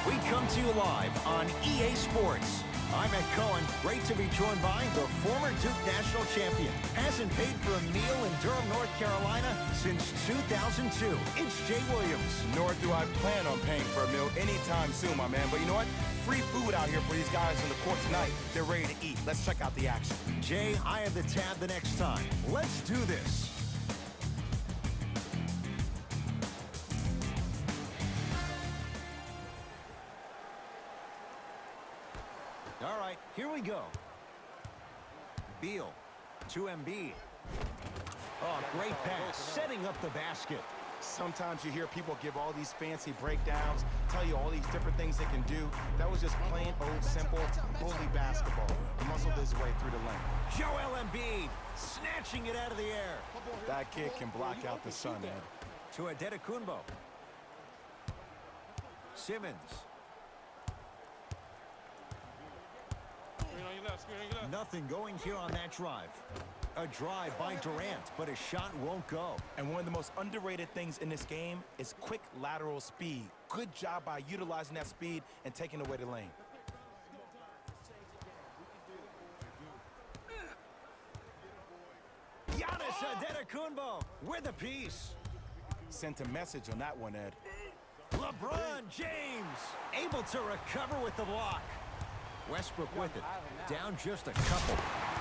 We come to you live on EA Sports. I'm Ed Cohen. Great to be joined by the former Duke national champion. Hasn't paid for a meal in Durham, North Carolina since 2002. It's Jay Williams. Nor do I plan on paying for a meal anytime soon, my man. But you know what? Free food out here for these guys on the court tonight. They're ready to eat. Let's check out the action. Jay, I have the tab the next time. Let's do this. All right, here we go. Beal to Embiid. Oh, great pass, setting up the basket. Sometimes you hear people give all these fancy breakdowns, tell you all these different things they can do. That was just plain old simple bully basketball. He muscled his way through the lane. Joel Embiid snatching it out of the air. That kid can block out the sun, Ed. To Adetokunbo. Simmons. Nothing going here on that drive. A drive by Durant, but a shot won't go. And one of the most underrated things in this game is quick lateral speed. Good job by utilizing that speed and taking away the lane. Giannis Adetokunbo with a piece. Sent a message on that one, Ed. LeBron James able to recover with the block. Westbrook with it. Down just a couple.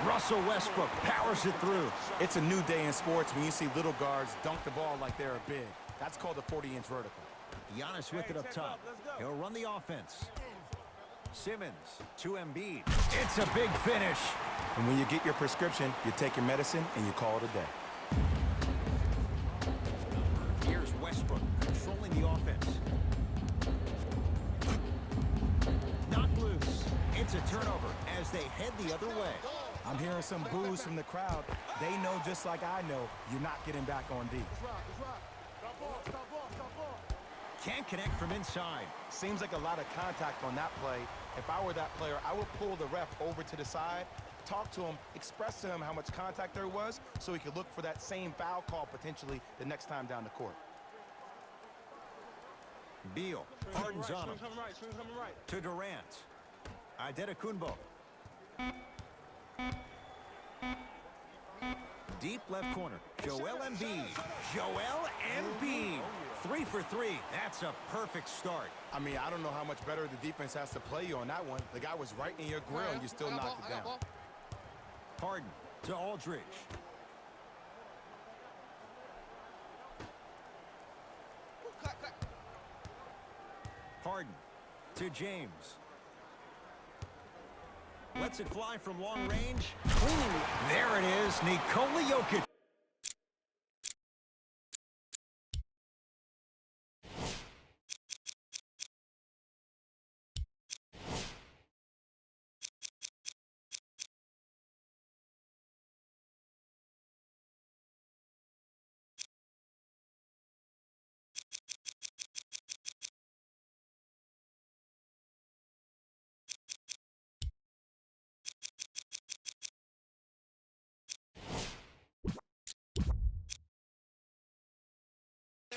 Russell Westbrook powers it through. It's a new day in sports when you see little guards dunk the ball like they're big. That's called a 40-inch vertical. Giannis with it up top. He'll run the offense. Simmons to Embiid. It's a big finish. And when you get your prescription, you take your medicine and you call it a day. Here's Westbrook controlling the offense. Knocked loose. It's a turnover as they head the other way. I'm hearing some boos from the crowd. They know just like I know you're not getting back on D. Can't connect from inside. Seems like a lot of contact on that play. If I were that player, I would pull the ref over to the side, talk to him, express to him how much contact there was so he could look for that same foul call potentially the next time down the court. Beal, Harden's on him. To Durant. Adetokunbo. Deep left corner. Joel Embiid. Joel Embiid. 3 for 3. That's a perfect start. I mean, I don't know how much better the defense has to play you on that one. The guy was right in your grill and you still knocked it down. Harden to Aldridge. Harden to James. Lets it fly from long range. Ooh, there it is. Nikola Jokic.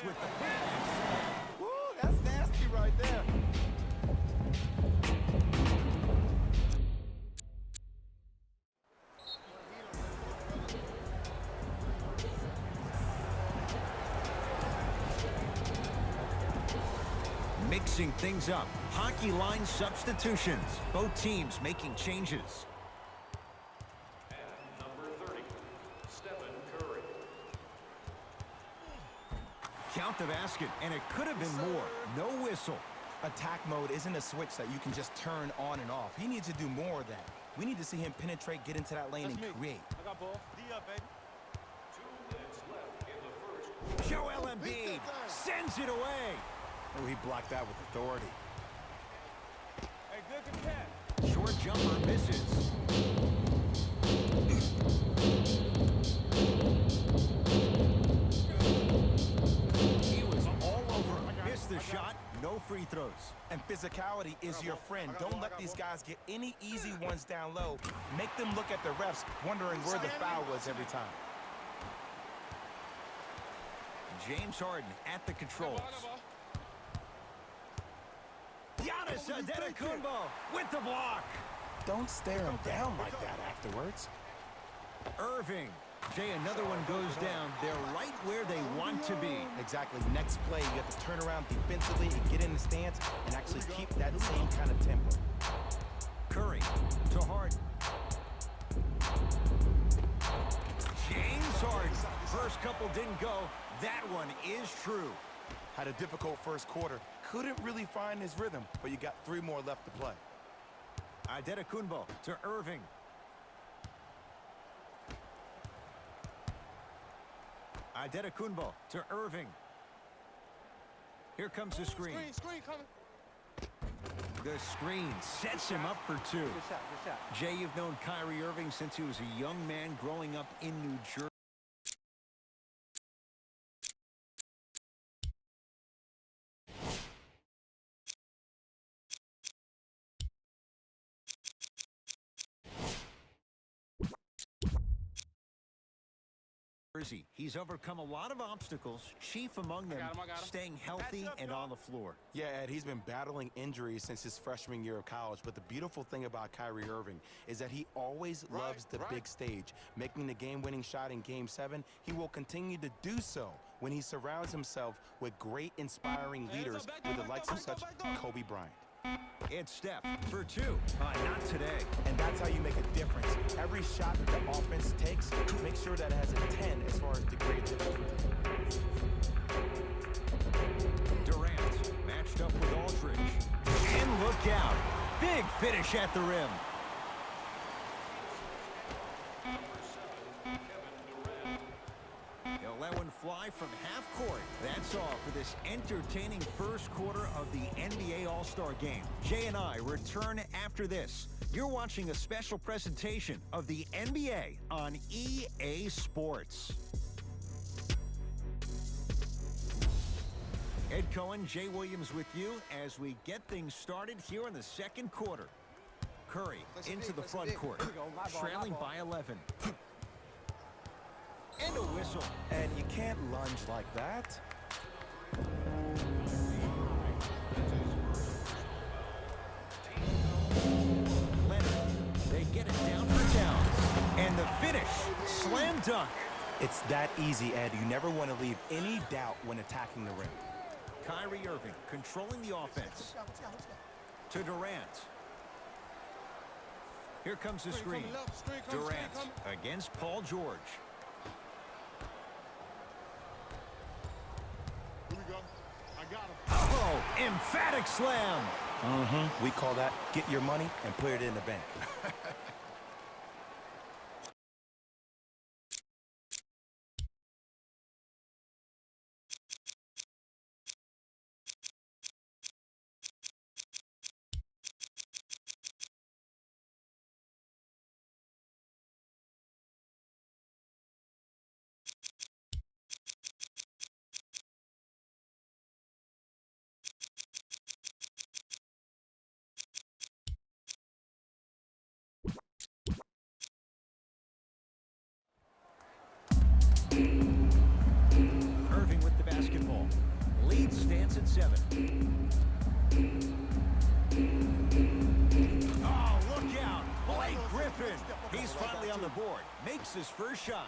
With the pass. Woo, that's nasty right there. Mixing things up. Hockey line substitutions. Both teams making changes. Count the basket, and it could have been more. No whistle. Attack mode isn't a switch that you can just turn on and off. He needs to do more of that. We need to see him penetrate, get into that lane, and create. I got ball. D up, baby. 2 minutes left in the first. Joel Embiid sends it away. Oh, he blocked that with authority. Hey, good to catch. Short jumper misses. He was all over him. Missed the shot. No free throws. And physicality is your friend. Don't let these guys get any easy ones down low. Make them look at the refs, wondering where the foul was every time. James Harden at the controls. Giannis Antetokounmpo with the block. Don't stare him down like that afterwards. Irving. Jay, another one goes down. They're right where they want to be. Exactly. Next play, you have to turn around defensively and get in the stance and actually keep that same kind of tempo. Curry to Harden. James Harden. First couple didn't go. That one is true. Had a difficult first quarter. Couldn't really find his rhythm, but you got 3 more left to play. Antetokounmpo to Irving. Antetokounmpo to Irving. Here comes the screen. Screen coming. The screen sets him up for 2. Good shot, good shot. Jay, you've known Kyrie Irving since he was a young man growing up in New Jersey. He's overcome a lot of obstacles, chief among them I got him. staying healthy and on the floor. Yeah, Ed, he's been battling injuries since his freshman year of college, but the beautiful thing about Kyrie Irving is that he always loves the big stage. Making the game-winning shot in Game 7, he will continue to do so when he surrounds himself with great, inspiring leaders with the likes of such Kobe Bryant. It's Steph for 2. Not today. And that's how you make a difference. Every shot that the offense takes, make sure that it has a 10 as far as degree of difficulty. Durant matched up with Aldridge. And look out. Big finish at the rim. He'll let one fly from half court. That's all for this entertaining first quarter of the NBA All-Star Game. Jay and I return after this. You're watching a special presentation of the NBA on EA Sports. Ed Cohen, Jay Williams with you as we get things started here in the second quarter. Curry into the front court, trailing by 11. And a whistle. And you can't lunge like that. Leonard, they get it down for Towns. And the finish, slam dunk. It's that easy, Ed. You never want to leave any doubt when attacking the rim. Kyrie Irving controlling the offense. To Durant. Here comes the screen. Durant against Paul George. Oh, emphatic slam. We call that get your money and put it in the bank. Irving with the basketball. Lead stands at 7. Oh, look out. Blake Griffin. He's finally on the board. Makes his first shot.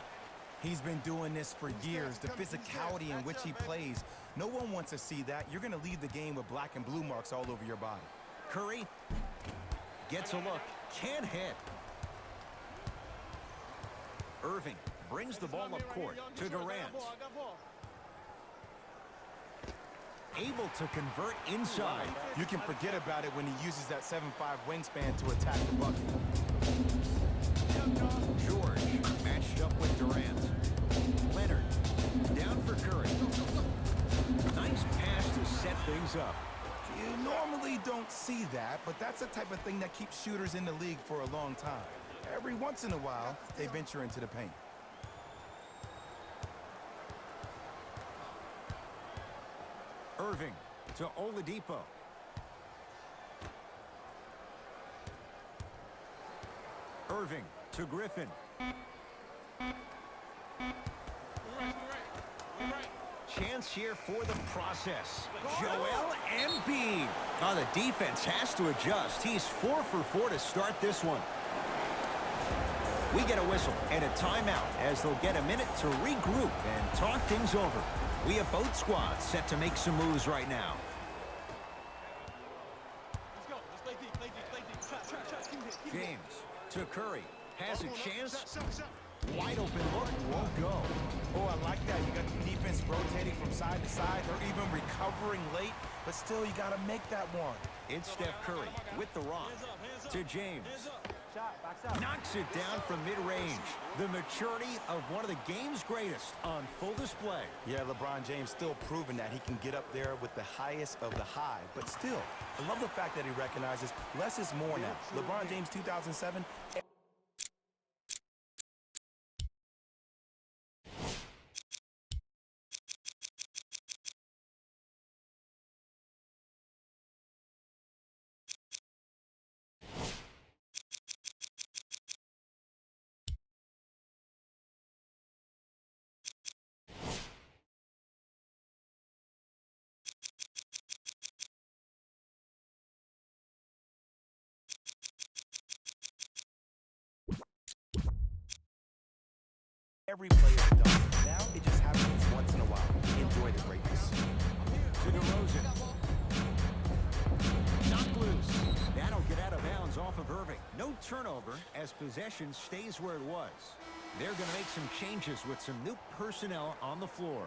He's been doing this for years. The physicality in which he plays. No one wants to see that. You're going to leave the game with black and blue marks all over your body. Curry gets a look. Can't hit. Irving brings the ball up court to Durant. Able to convert inside. You can forget about it when he uses that 7'5" wingspan to attack the bucket. George matched up with Durant. Leonard down for Curry. Nice pass to set things up. You normally don't see that, but that's the type of thing that keeps shooters in the league for a long time. Every once in a while, they venture into the paint. Irving to Oladipo. Irving to Griffin. Chance response here for the process. Joel Embiid. Oh, the defense has to adjust. He's 4 for 4 to start this one. We get a whistle and a timeout as they'll get a minute to regroup and talk things over. We have both squads set to make some moves right now. Let's go. Let's play deep, play deep, play deep. Shot. Keep it, keep it. James to Curry. Has a chance. Wide open look. Won't go. Oh, I like that. You got the defense rotating from side to side. They're even recovering late, but still, you got to make that one. It's Steph Curry with the rock to James. Knocks it down from mid-range. The maturity of one of the game's greatest on full display. Yeah, LeBron James still proving that he can get up there with the highest of the high. But still, I love the fact that he recognizes less is more now. LeBron James 2007. Every player has done it. Now it just happens once in a while. Enjoy the greatness. To DeRozan. Knocked loose. That'll get out of bounds off of Irving. No turnover as possession stays where it was. They're going to make some changes with some new personnel on the floor.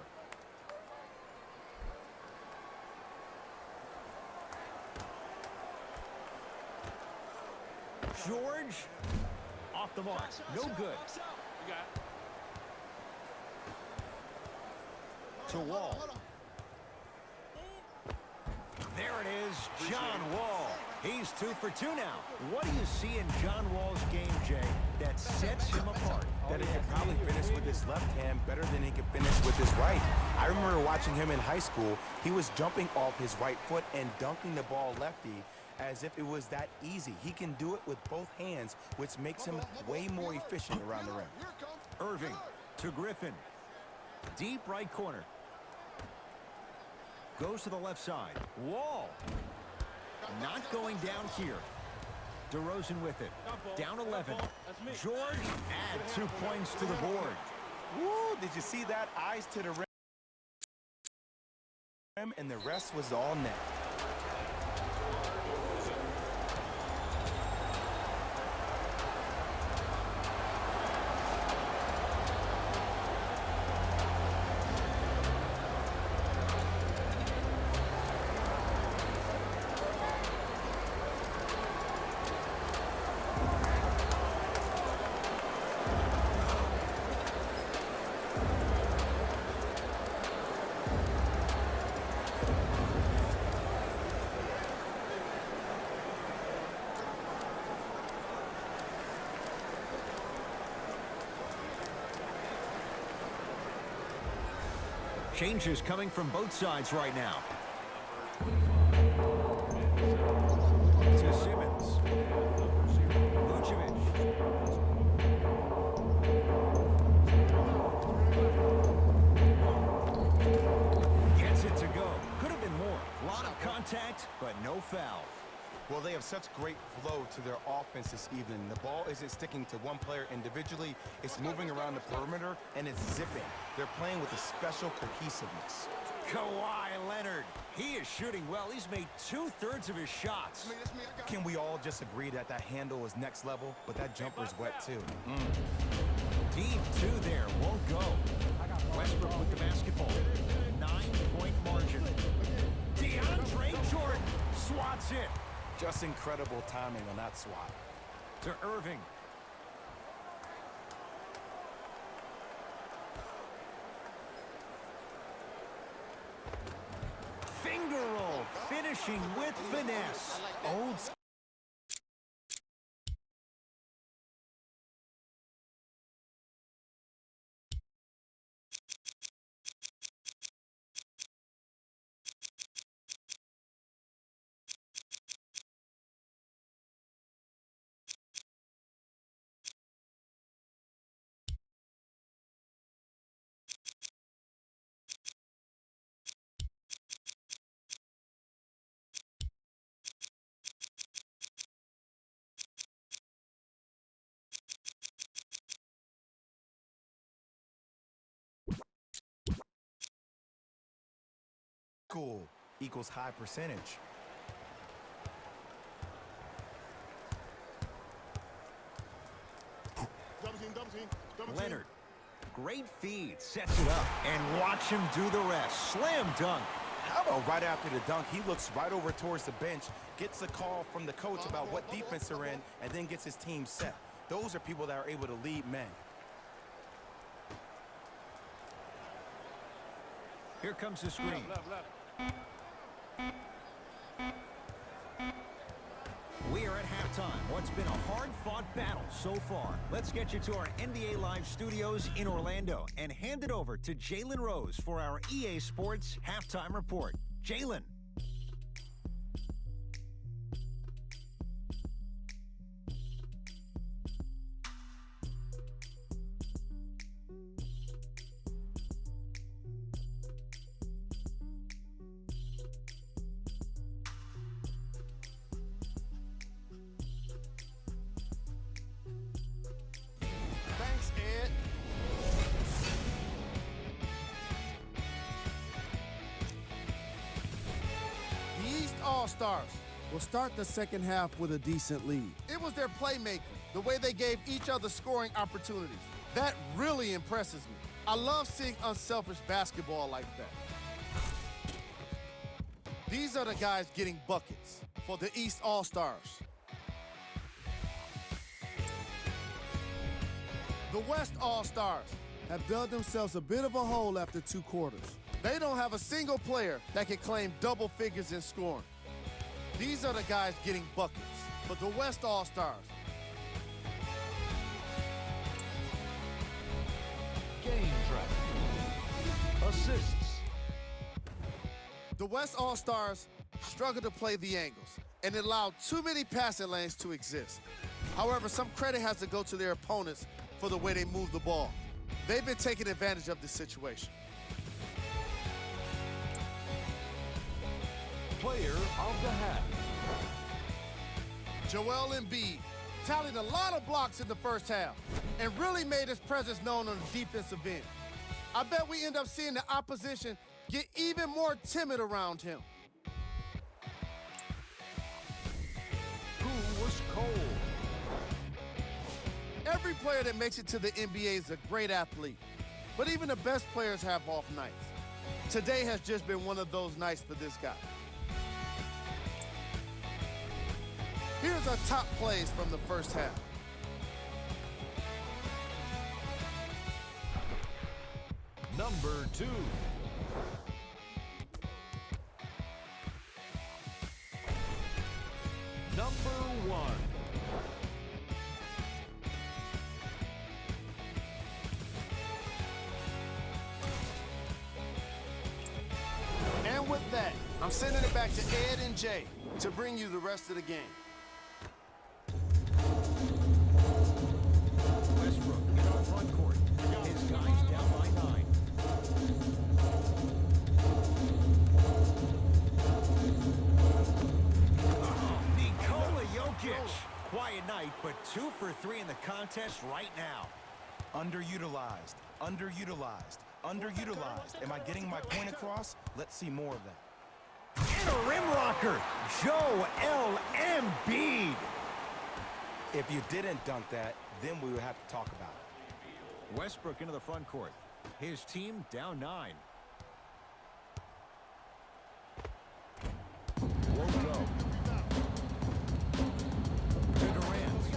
George off the mark. No good. You got it. To Wall. There it is, John Wall. He's 2 for 2 now. What do you see in John Wall's game, Jay, that sets him apart? That he could probably finish with his left hand better than he could finish with his right. I remember watching him in high school. He was jumping off his right foot and dunking the ball lefty as if it was that easy. He can do it with both hands, which makes him way more efficient around the rim. Irving to Griffin. Deep right corner. Goes to the left side. Wall. Not going down here. DeRozan with it. Down 11. George add 2 points to the board. Woo, did you see that? Eyes to the rim, and the rest was all net. Changes coming from both sides right now. To Simmons. Vucevic. Gets it to go. Could have been more. A lot of contact, but no foul. Well, they have such great flow to their offense this evening. The ball isn't sticking to one player individually. It's moving around the perimeter, and it's zipping. They're playing with a special cohesiveness. Kawhi Leonard. He is shooting well. He's made 2/3 of his shots. Can we all just agree that that handle is next level, but that jumper's wet too? Deep 2 there. Won't go. Westbrook with the basketball. 9-point margin. DeAndre Jordan swats it. Just incredible timing on that swat. To Irving. Finger roll, finishing with finesse. Old Physical equals high percentage. Leonard, great feed, sets it up, and watch him do the rest. Slam dunk. How about right after the dunk, he looks right over towards the bench, gets a call from the coach about what defense they're in, and then gets his team set. Those are people that are able to lead men. Here comes the screen. We are at halftime. What's been a hard-fought battle so far. Let's get you to our NBA Live studios in Orlando and hand it over to Jalen Rose for our EA Sports Halftime Report. Jalen. Thanks, Ed. The East All-Stars will start the second half with a decent lead. It was their playmaking, the way they gave each other scoring opportunities. That really impresses me. I love seeing unselfish basketball like that. These are the guys getting buckets for the East All-Stars. The West All-Stars have dug themselves a bit of a hole after 2 quarters. They don't have a single player that can claim double figures in scoring. These are the guys getting buckets for the West All-Stars. Game track. Assists. The West All-Stars struggle to play the angles and allowed too many passing lanes to exist. However, some credit has to go to their opponents for the way they move the ball. They've been taking advantage of this situation. Player of the half. Joel Embiid tallied a lot of blocks in the first half and really made his presence known on the defensive end. I bet we end up seeing the opposition get even more timid around him. Who was cold? Every player that makes it to the NBA is a great athlete, but even the best players have off nights. Today has just been one of those nights for this guy. Here's our top plays from the first half. Number 2. Number 1. And with that, I'm sending it back to Ed and Jay to bring you the rest of the game. Westbrook in our front court. His guys down by 9. Nikola Jokic. Quiet night, but 2 for 3 in the contest right now. Underutilized, underutilized, underutilized. Am I getting my point across? Let's see more of that. And a rim rocker, Joel Embiid. If you didn't dunk that, then we would have to talk about it. Westbrook into the front court. His team down 9. Won't go. To Durant.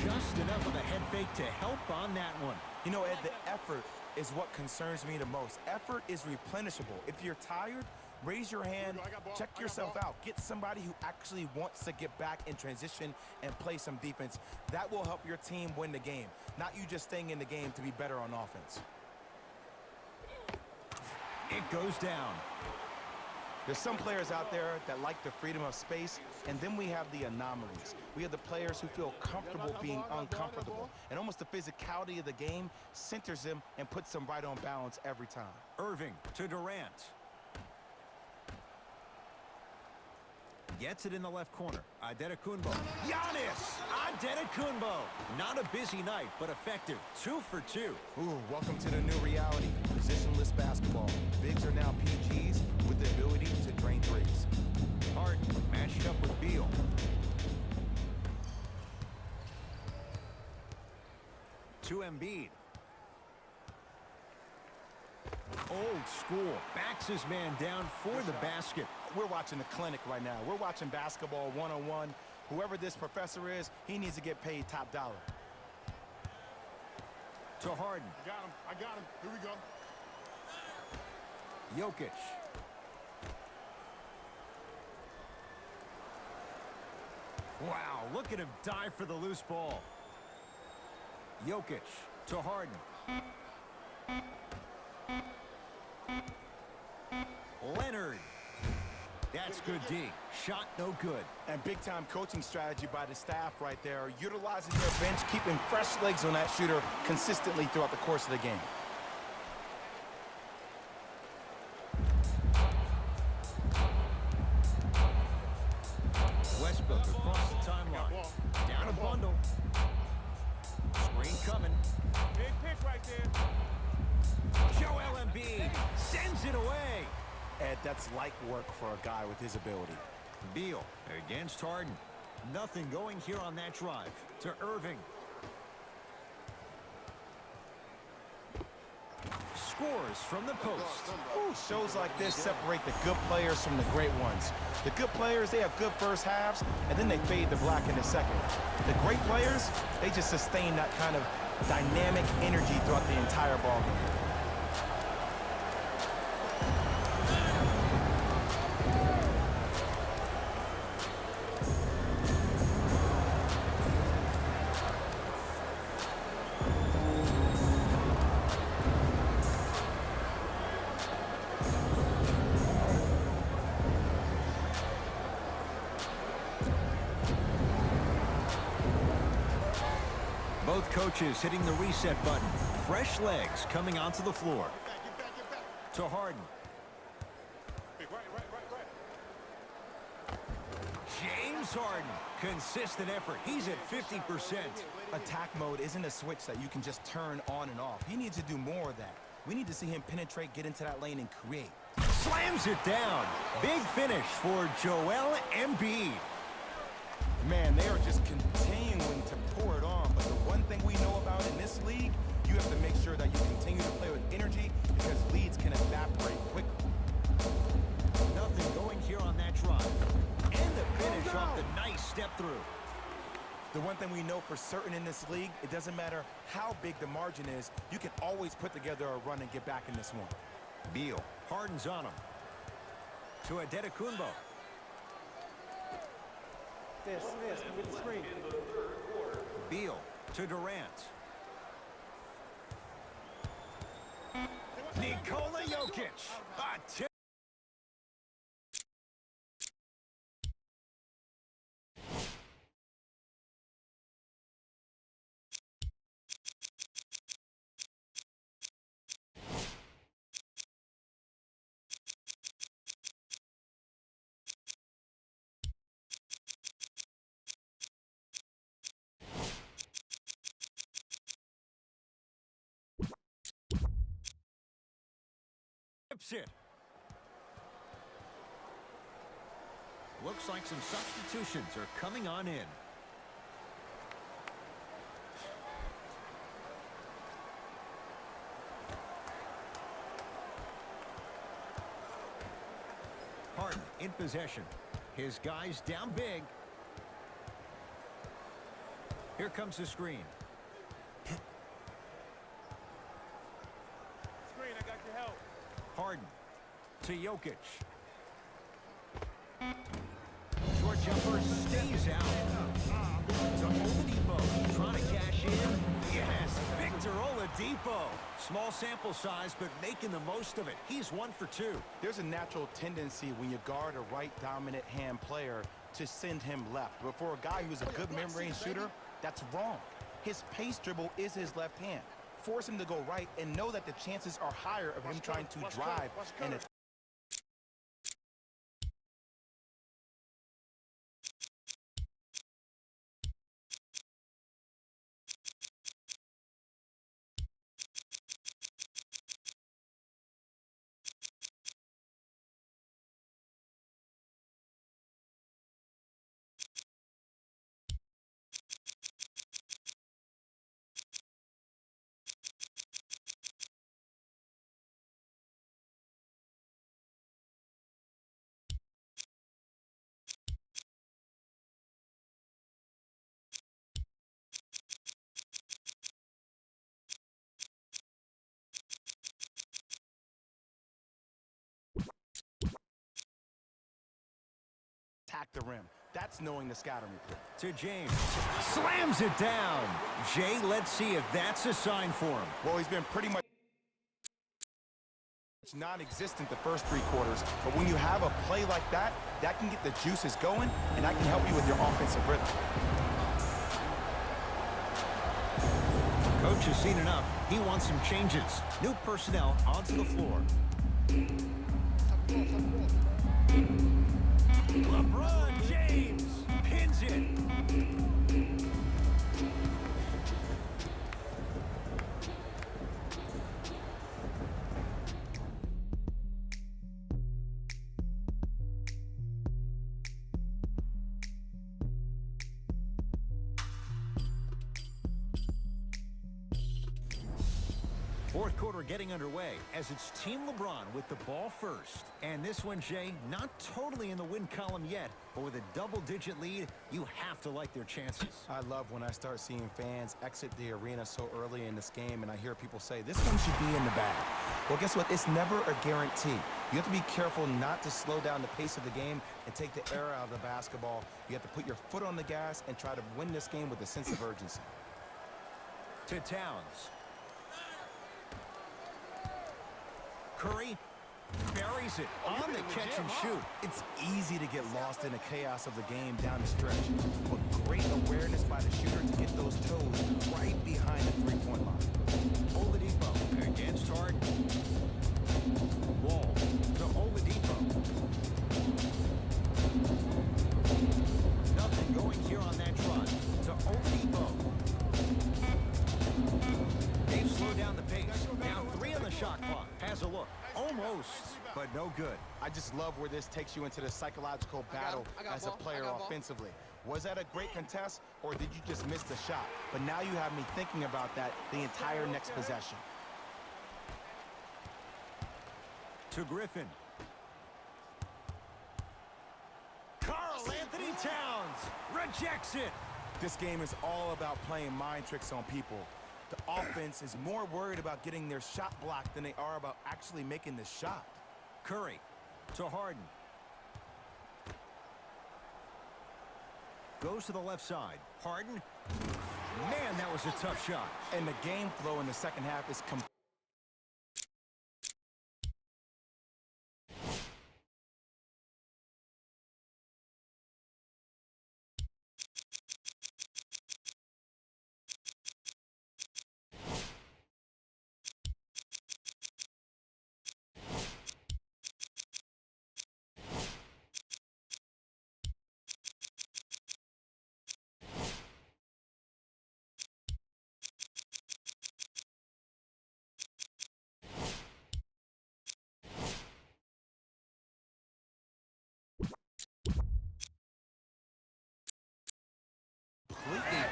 Just enough of a head fake to help on that one. You know, Ed, the effort is what concerns me the most. Effort is replenishable. If you're tired, raise your hand, check yourself out. Get somebody who actually wants to get back in transition and play some defense. That will help your team win the game, not you just staying in the game to be better on offense. It goes down. There's some players out there that like the freedom of space, and then we have the anomalies. We have the players who feel comfortable being uncomfortable, and almost the physicality of the game centers them and puts them right on balance every time. Irving to Durant. Gets it in the left corner. Antetokounmpo. Giannis Antetokounmpo. Not a busy night, but effective. 2 for 2. Ooh, welcome to the new reality. Positionless basketball. Big Embiid. Old school. Backs his man down for the basket. We're watching a clinic right now. We're watching basketball one-on-one. Whoever this professor is, he needs to get paid top dollar. To Harden. I got him. Here we go. Jokic. Wow, look at him dive for the loose ball. Jokic to Harden. Leonard. That's good D. Shot no good. And big-time coaching strategy by the staff right there, utilizing their bench, keeping fresh legs on that shooter consistently throughout the course of the game. Westbrook across the timeline. Down a bundle. Screen coming. Big pick right there. Joel Embiid sends it away. Ed, that's light work for a guy with his ability. Beal against Harden. Nothing going here on that drive. To Irving. Scores from the post. Ooh, shows like this separate the good players from the great ones. The good players, they have good first halves, and then they fade to black in the second. The great players, they just sustain that kind of dynamic energy throughout the entire ballgame. Both coaches hitting the reset button. Fresh legs coming onto the floor. Get back. To Harden. Right. James Harden. Consistent effort. He's at 50%. Attack mode isn't a switch that you can just turn on and off. He needs to do more of that. We need to see him penetrate, get into that lane, and create. Slams it down. Big finish for Joel Embiid. Man, they are just continuing to pour it on. But the one thing we know about in this league, you have to make sure that you continue to play with energy because leads can evaporate quickly. Nothing going here on that drive. And the finish off the nice step through. The one thing we know for certain in this league, it doesn't matter how big the margin is, you can always put together a run and get back in this one. Beal. Harden's on him. To Adetokounmpo. This, come get the screen. Beal to Durant. Nikola Jokic. A tip. It. Looks like some substitutions are coming on in. Harden in possession. His guys down big. Here comes the screen. Screen, I got your help. Harden to Jokic. Short jumper stays out. To Oladipo. Trying to cash in. Yes, Victor Oladipo. Small sample size, but making the most of it. He's 1 for 2. There's a natural tendency when you guard a right dominant hand player to send him left. But for a guy who's a good mid-range shooter, that's wrong. His pace dribble is his left hand. Force him to go right and know that the chances are higher of him trying to drive and attack. attack the rim. That's knowing the scouting report. To James. Slams it down. Jay, let's see if that's a sign for him. Well, he's been pretty much non-existent the first 3 quarters, but when you have a play like that, that can get the juices going, and that can help you with your offensive rhythm. Coach has seen enough. He wants some changes. New personnel onto the floor. LeBron James pins it. Fourth quarter getting underway as it's Team LeBron with the ball first. And this one, Jay, not totally in the win column yet, but with a double-digit lead, you have to like their chances. I love when I start seeing fans exit the arena so early in this game, and I hear people say, this one should be in the bag. Well, guess what? It's never a guarantee. You have to be careful not to slow down the pace of the game and take the air out of the basketball. You have to put your foot on the gas and try to win this game with a sense of urgency. To Towns. Curry buries it on the catch and shoot. It's easy to get lost in the chaos of the game down the stretch, but great awareness by the shooter to get those toes right behind the three-point line. Oladipo against Harden. Wall to Oladipo. Nothing going here on that run. To Oladipo. They've slowed down the pace. Now 3 on the shot clock. Has a look. Almost, but no good. I just love where this takes you into the psychological battle as a player offensively. Was that a great contest, or did you just miss the shot? But now you have me thinking about that the entire next possession. To Griffin. Karl Anthony Towns rejects it. This game is all about playing mind tricks on people. The offense is more worried about getting their shot blocked than they are about actually making the shot. Curry to Harden. Goes to the left side. Harden. Man, that was a tough shot. And the game flow in the second half is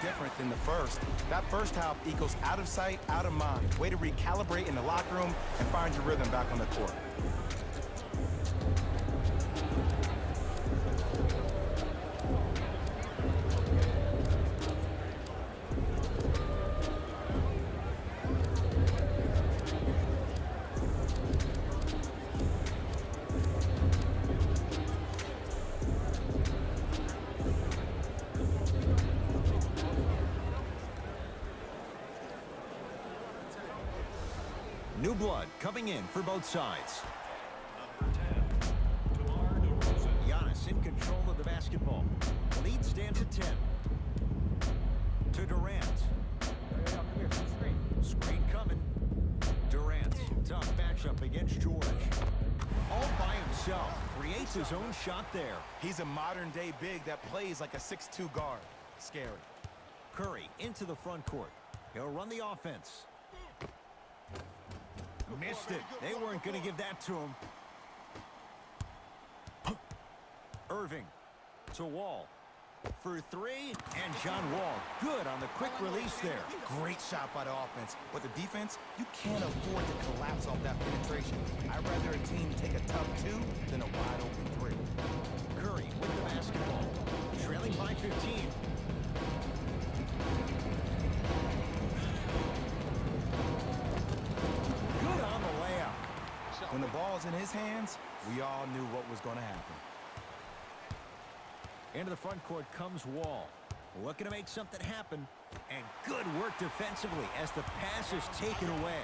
different than the first. That first half equals out of sight, out of mind. Way to recalibrate in the locker room and find your rhythm back on the court. New blood coming in for both sides. Giannis in control of the basketball. Lead stands at 10. To Durant. Screen coming. Durant, tough matchup against George. All by himself, creates his own shot there. He's a modern-day big that plays like a 6'2" guard. Scary. Curry into the front court. He'll run the offense. Missed it. They weren't going to give that to him. Irving to Wall for 3, and John Wall good on the quick release there. Great shot by the offense, but the defense, you can't afford to collapse off that penetration. I'd rather a team take a tough 2 than a wide open 3. Curry with the basketball, trailing by 15. Good on the layup. When the ball's in his hands, we all knew what was going to happen. Into the front court comes Wall. Looking to make something happen. And good work defensively as the pass is taken away.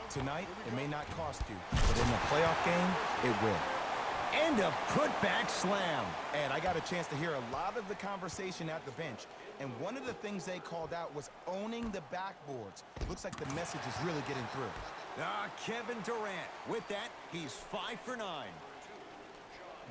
Tonight, it may not cost you, but in a playoff game, it will. And a putback slam. And I got a chance to hear a lot of the conversation at the bench. And one of the things they called out was owning the backboards. Looks like the message is really getting through. Kevin Durant. With that, he's 5 for 9.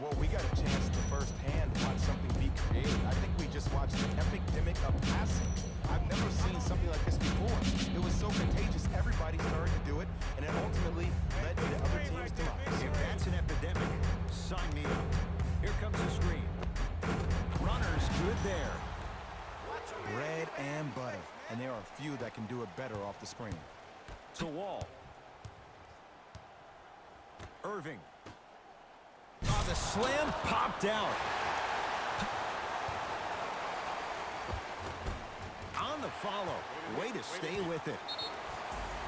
Well, we got a chance to firsthand watch something be created. I think we just watched an epidemic of passing. I've never seen something like this before. It was so contagious, everybody started to do it, and it ultimately led to the other team's demise. If that's an epidemic, sign me up. Here comes the screen. Runner's good there. Bread and butter, and there are a few that can do it better off the screen. To Wall. Irving. The slam popped out. On the follow. Way to stay with it.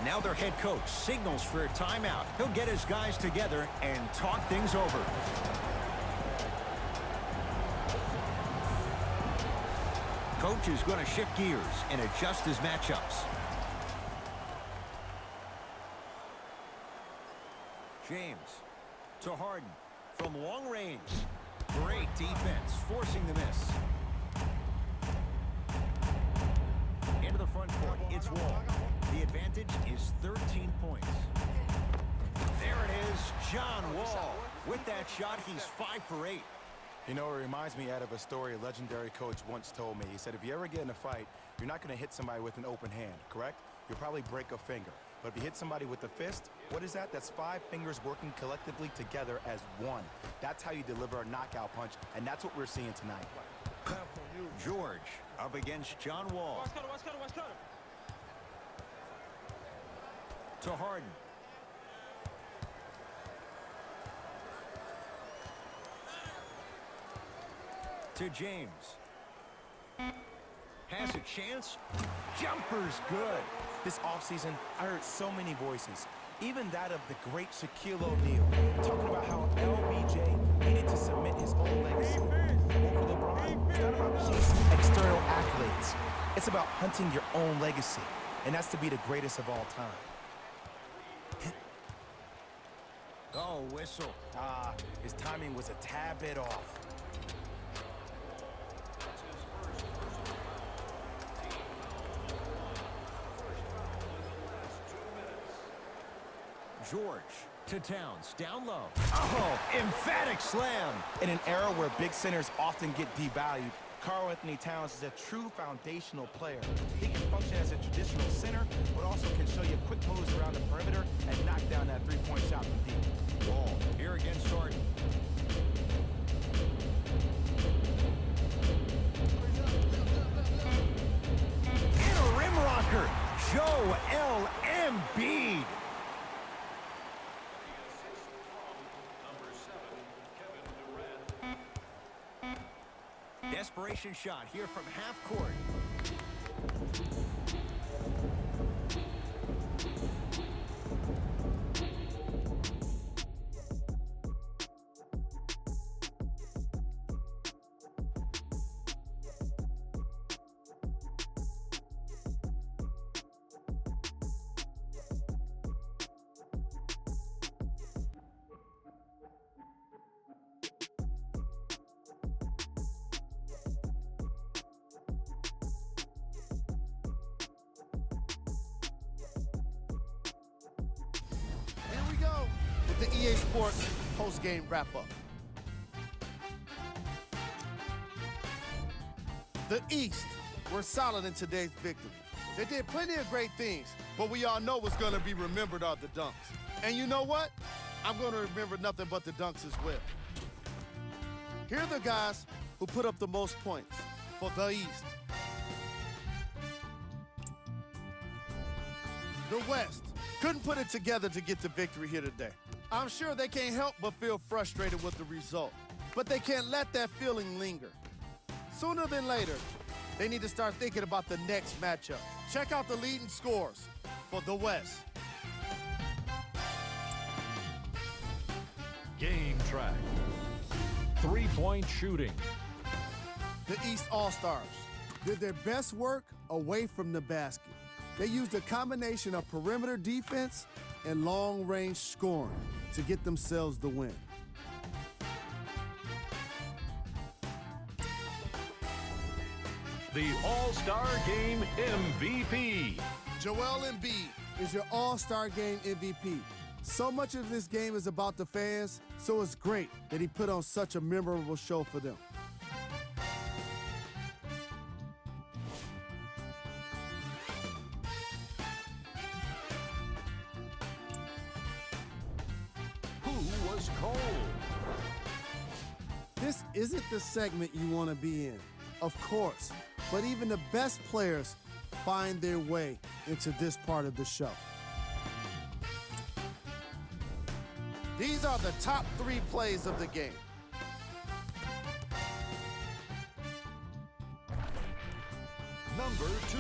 Now their head coach signals for a timeout. He'll get his guys together and talk things over. Coach is going to shift gears and adjust his matchups. James to Harden. From long range. Great defense, forcing the miss. Into the front court, it's Wall. The advantage is 13 points. There it is, John Wall. With that shot, he's 5 for 8. You know, it reminds me out of a story a legendary coach once told me. He said, if you ever get in a fight, you're not going to hit somebody with an open hand, correct? You'll probably break a finger. But if you hit somebody with a fist, what is that? That's 5 fingers working collectively together as one. That's how you deliver a knockout punch, and that's what we're seeing tonight. George up against John Wall. To Harden. To James. Has a chance. Jumper's good. This offseason, I heard so many voices, even that of the great Shaquille O'Neal, talking about how LBJ needed to submit his own legacy. Well, for LeBron, it's not about chasing external accolades. It's about hunting your own legacy, and that's to be the greatest of all time. Oh, whistle. His timing was a tad bit off. George to Towns, down low. Oh, emphatic slam. In an era where big centers often get devalued, Karl-Anthony Towns is a true foundational player. He can function as a traditional center, but also can show you quick moves around the perimeter and knock down that three-point shot from deep. Wall here against Harden. And a rim rocker. Joel Embiid. Desperation shot here from half court. The EA Sports post-game wrap-up. The East were solid in today's victory. They did plenty of great things, but we all know what's going to be remembered are the dunks. And you know what? I'm going to remember nothing but the dunks as well. Here are the guys who put up the most points for the East. The West couldn't put it together to get the victory here today. I'm sure they can't help but feel frustrated with the result, but they can't let that feeling linger. Sooner than later, they need to start thinking about the next matchup. Check out the leading scores for the West. Game track. 3-point shooting. The East All-Stars did their best work away from the basket. They used a combination of perimeter defense and long-range scoring to get themselves the win. The All-Star Game MVP. Joel Embiid is your All-Star Game MVP. So much of this game is about the fans, so it's great that he put on such a memorable show for them. Who was cold? This isn't the segment you want to be in, of course, but even the best players find their way into this part of the show. These are the top 3 plays of the game. Number 2.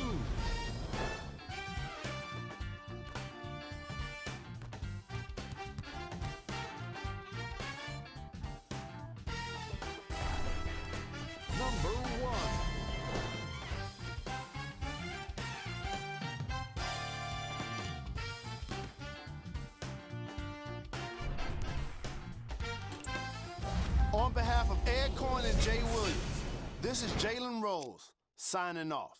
Number 1. On behalf of Ed Cohen and Jay Williams, this is Jalen Rose signing off.